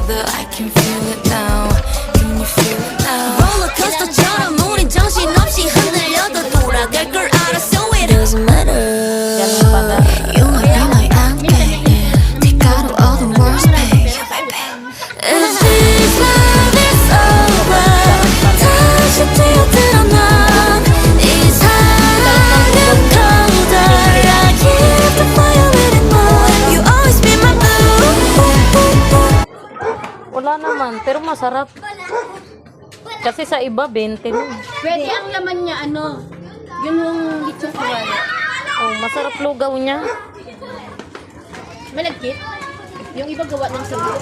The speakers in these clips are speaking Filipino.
together. I can feel it now. Can you feel it now? 롤러코스터처럼 우린 정신없이 흔들려도 돌아갈 걸 알아. So it doesn't matter. You might be my anchor. Take out all the worst pain. Is this love is over? 다시 뛰어들어 난 이 사랑은 colder. I keep the fire little more. You always be my blue. Wala naman, pero masarap. Kasi sa iba, 20 na. Pwede ang laman niya, yun yung lechong kawali. Oh, masarap lugaw niya. Malagkit. Yung iba gawa ng sabaw.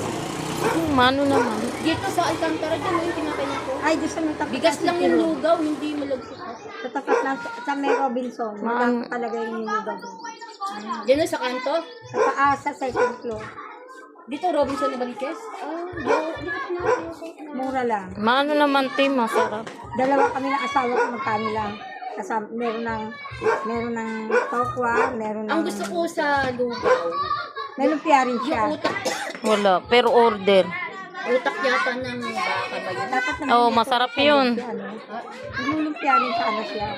Mano naman. Dito sa Alcantara, dyan yung tinatay ko. Ay, doon sa may tapat. Bigas lang yung lugaw, hindi malagkit. Sa tapat lang, sa may Robinson. Maganda talaga yung lugaw. Diyan yung sa kanto. Sa taas, sa second floor. Dito, Robinson na Baliches. Dito na. Mura lang. Mano naman, Tim, masarap. Dalawa kami ng asawa ko, magkano lang. Kasama, meron ng tokwa, meron ng... Ang gusto ko sa lugaw, May lumpia rin siya. yung utak. Wala, pero order. Utak yata ng baka ba yun? Dapat naman Oh, dito, masarap sa yun. lumpia, Naglulumpia rin sa ano siya.